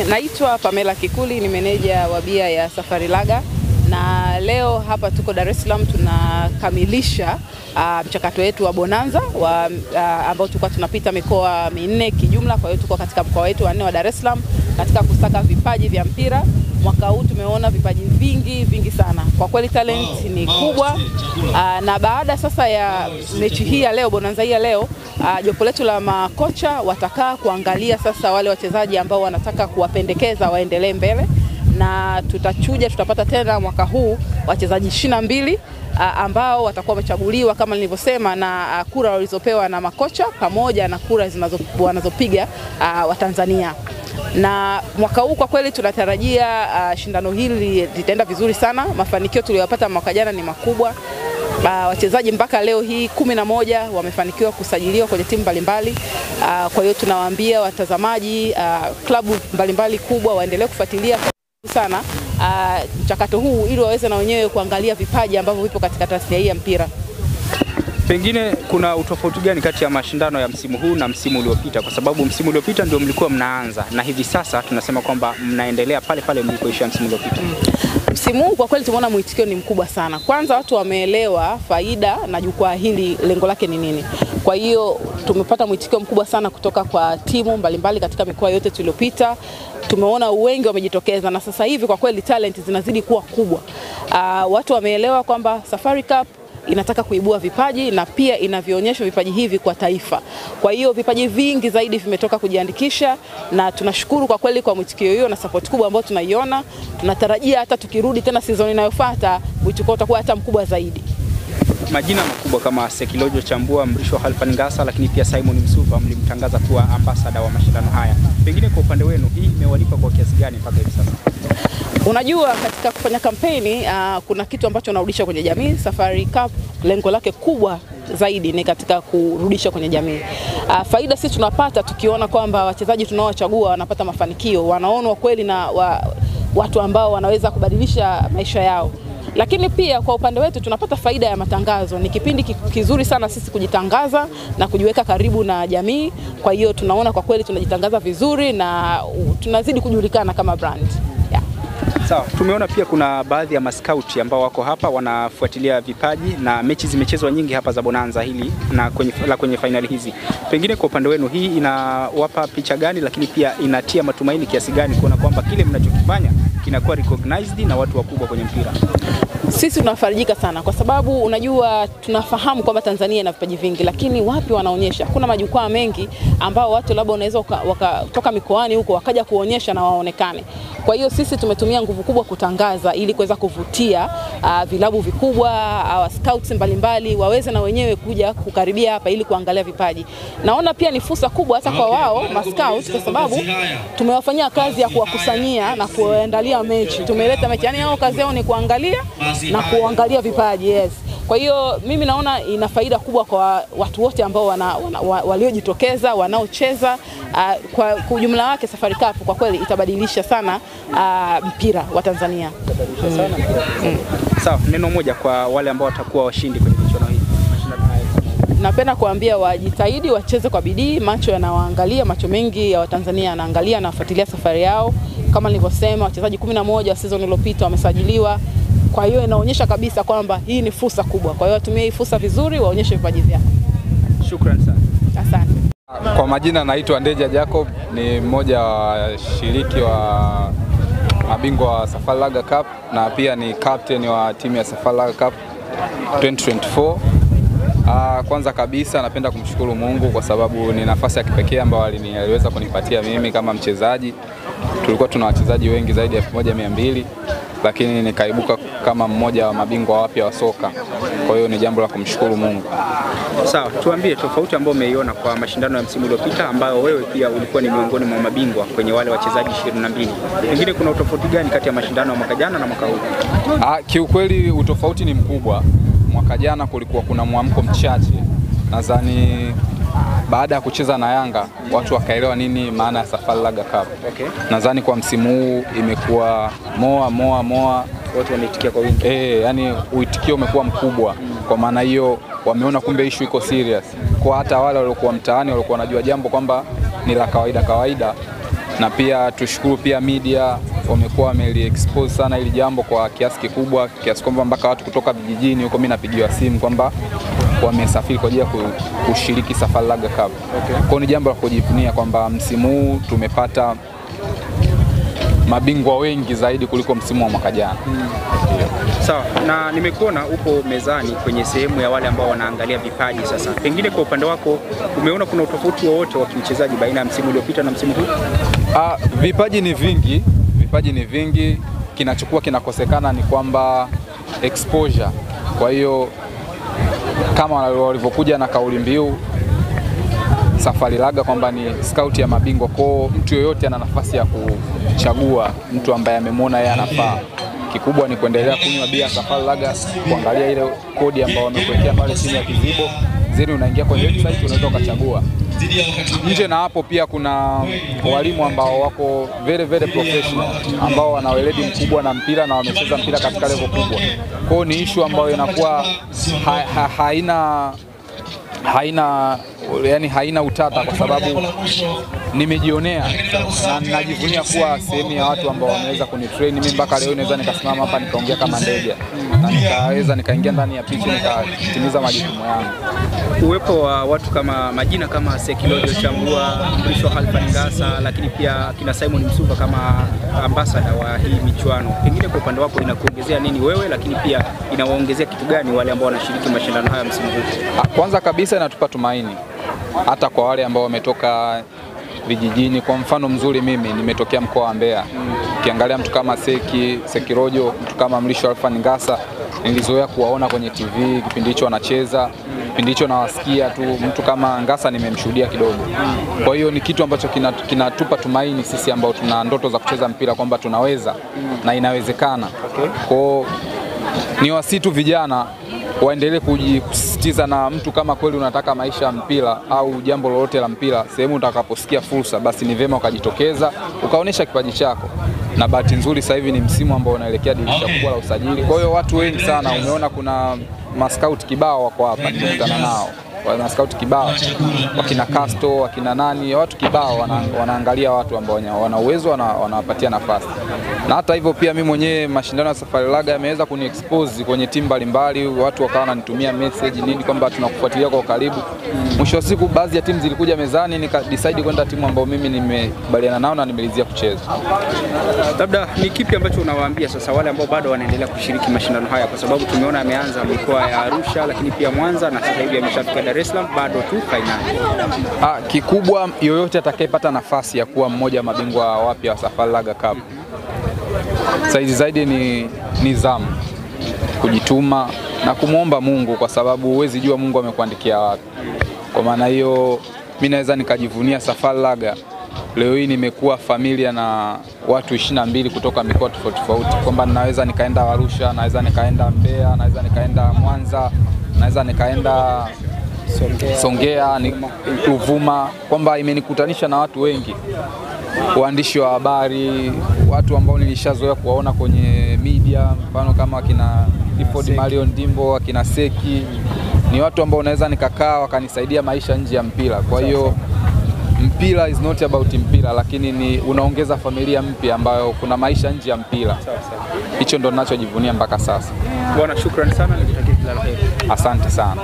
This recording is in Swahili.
Naitwa Pamela Kikuli, ni meneja wa bia ya Safari Lager, na leo hapa tuko Dar es Salaam tunakamilisha mchakato wetu wa bonanza ambao tulikuwa tunapita mikoa minne kijumla. Kwa hiyo tuko katika mkoa wetu wa 4 wa Dar es Salaam katika kusaka vipaji vya mpira. Mwaka huu tumeona vipaji vingi sana. Kwa kweli talent ni kubwa. Na baada sasa ya mechi hii ya leo, bonanza hii ya leo, jopo letu la makocha watakaa kuangalia sasa wale wachezaji ambao wanataka kuwapendekeza waendelee mbele, na tutapata tena mwaka huu wachezaji 22 ambao watakuwa wamechaguliwa kama nilivyosema, na kura walizopewa na makocha pamoja na kura wanazopiga Watanzania. Na mwaka huu kwa kweli tunatarajia shindano hili litaenda vizuri sana. Mafanikio tuliyopata mwaka jana ni makubwa. Wachezaji mpaka leo hii 11 wamefanikiwa kusajiliwa kwenye timu mbalimbali. Kwa hiyo tunawaambia watazamaji, klabu mbalimbali kubwa waendelee kufuatilia sana mchakato huu ili waweze na wenyewe kuangalia vipaji ambavyo vipo katika tasnia hii ya mpira. Pengine kuna utofauti gani kati ya mashindano ya msimu huu na msimu uliopita? Kwa sababu msimu uliopita ndio mlikuwa mnaanza, na hivi sasa tunasema kwamba mnaendelea pale mlikoishia msimu uliopita. Msimu huu kwa kweli tumeona mwitikio ni mkubwa sana. Kwanza watu wameelewa faida na jukwaa hili lengo lake ni nini. Kwa hiyo tumepata mwitikio mkubwa sana kutoka kwa timu mbalimbali katika mikoa yote tuliyopita. Tumeona wengi wamejitokeza, na sasa hivi kwa kweli talent zinazidi kuwa kubwa. Watu wameelewa kwamba Safari Cup inataka kuibua vipaji na pia inavionyesha vipaji hivi kwa taifa. Kwa hiyo vipaji vingi zaidi vimetoka kujiandikisha, na tunashukuru kwa kweli kwa mwitikio hiyo na support kubwa ambayo tunaiona. Tunatarajia hata tukirudi tena season inayofuata mwitikio utakuwa hata mkubwa zaidi. Majina makubwa kama Sekilojo Chambua, Mrisho Halfan Ngasa, lakini pia Simon Msuva mlimtangaza kuwa ambassador wa mashindano haya. Pengine kwa upande wenu hii imewalipa kwa kiasi gani mpaka hivi sasa? Unajua, katika kufanya kampeni kuna kitu ambacho unarudisha kwenye jamii. Safari Cup lengo lake kubwa zaidi ni katika kurudisha kwenye jamii. Faida sisi tunapata tukiona kwamba wachezaji tunaowachagua wanapata mafanikio, wanaonwa kweli na watu ambao wanaweza kubadilisha maisha yao. Lakini pia kwa upande wetu tunapata faida ya matangazo. Ni kipindi kizuri sana sisi kujitangaza na kujiweka karibu na jamii. Kwa hiyo tunaona kwa kweli tunajitangaza vizuri na tunazidi kujulikana kama brand. Sawa, tumeona pia kuna baadhi ya mascout ambao wako hapa wanafuatilia vipaji, na mechi zimechezwa nyingi hapa za bonanza hili na kwenye finali hizi. Pengine kwa upande wenu hii inawapa picha gani, lakini pia inatia matumaini kiasi gani kuona kwamba kile mnachokifanya kinakuwa recognized na watu wakubwa kwenye mpira? Sisi tunafarijika sana kwa sababu unajua tunafahamu kwamba Tanzania ina vipaji vingi, lakini wapi wanaonyesha? Kuna majukwaa mengi ambao watu labda wanaweza wakatoka mikoani huko wakaja kuonyesha na waonekane. Kwa hiyo sisi tumetumia nguvu kubwa kutangaza ili kuweza kuvutia vilabu vikubwa, scouts mbalimbali waweze na wenyewe kuja kukaribia hapa ili kuangalia vipaji. Naona pia ni fursa kubwa hata kwa wao scouts, kwa sababu tumewafanyia kazi ya kuwakusanyia na kuandalia mechi. Tumeleta mechi, yani hao kazi yao ni kuangalia na kuangalia vipaji. Yes. Kwa hiyo mimi naona ina faida kubwa kwa watu wote ambao waliojitokeza, wanaocheza. Kwa ujumla wake Safari Cup kwa kweli itabadilisha sana mpira wa Tanzania. Sawa, neno moja kwa wale ambao watakuwa washindi kwenye michuano hii. Napenda kuambia wajitahidi, wacheze kwa bidii. Macho yanawaangalia, macho mengi ya Watanzania yanaangalia na kufuatilia safari yao. Kama nilivyosema, wachezaji 11 wa season iliyopita wamesajiliwa. Kwa hiyo inaonyesha kabisa kwamba hii ni fursa kubwa. Kwa hiyo watumie hii fursa vizuri, waonyeshe vipaji vyao. Shukrani sana. Asante. Kwa majina naitwa Ndeja Jacob, ni mmoja wa shiriki wa mabingwa wa Safari Lager Cup na pia ni captain wa timu ya Safari Lager Cup 2024. Kwanza kabisa napenda kumshukuru Mungu kwa sababu ni nafasi ya kipekee ambayo aliweza kunipatia mimi kama mchezaji. Tulikuwa tuna wachezaji wengi zaidi ya 1200, lakini nikaibuka kama mmoja wa mabingwa wapya wa soka. Kwa hiyo ni jambo la kumshukuru Mungu. Sawa, tuambie tofauti ambayo umeiona kwa mashindano ya msimu uliopita ambayo wewe pia ulikuwa ni miongoni mwa mabingwa kwenye wale wachezaji 22. Pengine kuna utofauti gani kati ya mashindano ya mwaka jana na mwaka huu? Kiukweli utofauti ni mkubwa. Mwaka jana kulikuwa kuna mwamko mchache. Nadhani baada ya kucheza na Yanga watu wakaelewa nini maana ya Safari Lager Cup. Okay. Nadhani kwa msimu huu imekuwa moa watu wameitikia kwa wingi. Yani uitikio umekuwa mkubwa. Kwa maana hiyo wameona kumbe issue iko serious. Kwa hata wale waliokuwa mtaani walikuwa wanajua jambo kwamba ni la kawaida na pia tushukuru pia media wamekuwa wameli-expose sana hili jambo kwa kiasi kikubwa, kiasi kwamba mpaka watu kutoka vijijini huko mimi napigiwa simu kwamba wamesafiri kwa ajili ya kushiriki Safari Laga Cup. Kwa ni jambo la kujivunia kwamba msimu huu tumepata mabingwa wengi zaidi kuliko msimu wa mwaka jana. Sawa, na nimekuona upo mezani kwenye sehemu ya wale ambao wanaangalia vipaji sasa. Pengine kwa upande wako umeona kuna utofauti wowote wa kimchezaji baina ya msimu uliopita na msimu huu? Vipaji ni vingi, kinachokuwa kinakosekana ni kwamba exposure. Kwa hiyo kama walivyokuja na kauli mbiu Safari Laga kwamba ni scout ya mabingwa, kwa mtu yoyote ana nafasi ya kuchagua mtu ambaye amemwona yeye anafaa. Kikubwa ni kuendelea kunywa bia Safari Laga, kuangalia ile kodi ambayo wamekuwekea pale chini ya kizibo, zeni unaingia kwenye website unaweza ukachagua. Nje na hapo pia kuna walimu ambao wako very professional, ambao wana weledi mkubwa na mpira na wamecheza mpira katika level kubwa. Kwa hiyo ni issue ambayo inakuwa haina utata, kwa sababu nimejionea na ninajivunia kuwa sehemu ya watu ambao wameweza kunitrain mimi. Mpaka leo naweza nikasimama hapa nikaongea kama ndege na nikaweza nikaingia ndani ya pitch nikatimiza majukumu yangu. Uwepo wa watu kama majina kama Sekilojo Chambua, Mrisho Halfan Ngasa, lakini pia kina Simon Msuva kama ambassador wa hii michuano, pengine kwa upande wako inakuongezea nini wewe, lakini pia inawaongezea kitu gani wale ambao wanashiriki mashindano haya msimu huu? Kwanza kabisa inatupa tumaini hata kwa wale ambao wametoka vijijini. Kwa mfano mzuri, mimi nimetokea mkoa wa Mbeya. Ukiangalia mtu kama Sekirojo, mtu kama Mrisho Halfan Ngasa, nilizoea kuwaona kwenye TV kipindi hicho wanacheza, kipindi hicho nawasikia tu. Mtu kama Ngasa nimemshuhudia kidogo. Kwa hiyo ni kitu ambacho kinatupa tumaini sisi ambao tuna ndoto za kucheza mpira kwamba tunaweza na inawezekana. Kwa ni wasitu vijana waendelee kujisitiza, na mtu kama kweli unataka maisha ya mpira au jambo lolote la mpira, sehemu utakaposikia fursa, basi ni vema ukajitokeza ukaonesha kipaji chako. Na bahati nzuri sasa hivi ni msimu ambao unaelekea dirisha kubwa la usajili. Kwa hiyo watu wengi sana, umeona kuna mascout kibao wako hapa, nimekutana nao. Wana scout kibao, wakina Casto, wakina nani, watu kibao wanaangalia watu ambao wana uwezo, wanawapatia nafasi. Na hata hivyo pia mimi mwenyewe mashindano ya Safari Laga yameweza kuni-expose kwenye timu mbalimbali, watu wakawa wananitumia message nini kwamba tunakufuatilia kwa karibu. Mwisho wa siku baadhi ya timu zilikuja mezani, nika decide kwenda timu ambayo mimi nimekubaliana nao na nimelizia kucheza. Labda ni kipi ambacho unawaambia sasa wale ambao bado wanaendelea kushiriki mashindano haya, kwa sababu tumeona ameanza mikoa ya Arusha lakini pia Mwanza na sasa hivi ameshafika Dar es Salaam, bado tu finali? Kikubwa yoyote atakayepata nafasi ya kuwa mmoja wa mabingwa wapya wa Safari Laga Cup, zaidi ni nidhamu, kujituma na kumuomba Mungu, kwa sababu huwezi jua Mungu amekuandikia wapi. Kwa maana hiyo mimi naweza nikajivunia Safari Laga. Leo hii nimekuwa familia na watu 22 kutoka mikoa tofauti, kwamba naweza nikaenda Arusha, naweza nikaenda Mbeya, naweza nikaenda Mwanza, naweza nikaenda Songea, Ruvuma, kwamba imenikutanisha na watu wengi, waandishi wa habari, watu ambao nilishazoea kuwaona kwenye media, mfano kama kina Iford Marion Dimbo, kina Seki. Ni watu ambao naweza nikakaa wakanisaidia maisha nje ya mpira. Kwa hiyo mpira is not about mpira, lakini ni unaongeza familia mpya ambayo kuna maisha nje ya mpira. Hicho ndo ninachojivunia mpaka sasa. Bwana, shukrani sana, nikutakia kila la heri. Asante sana.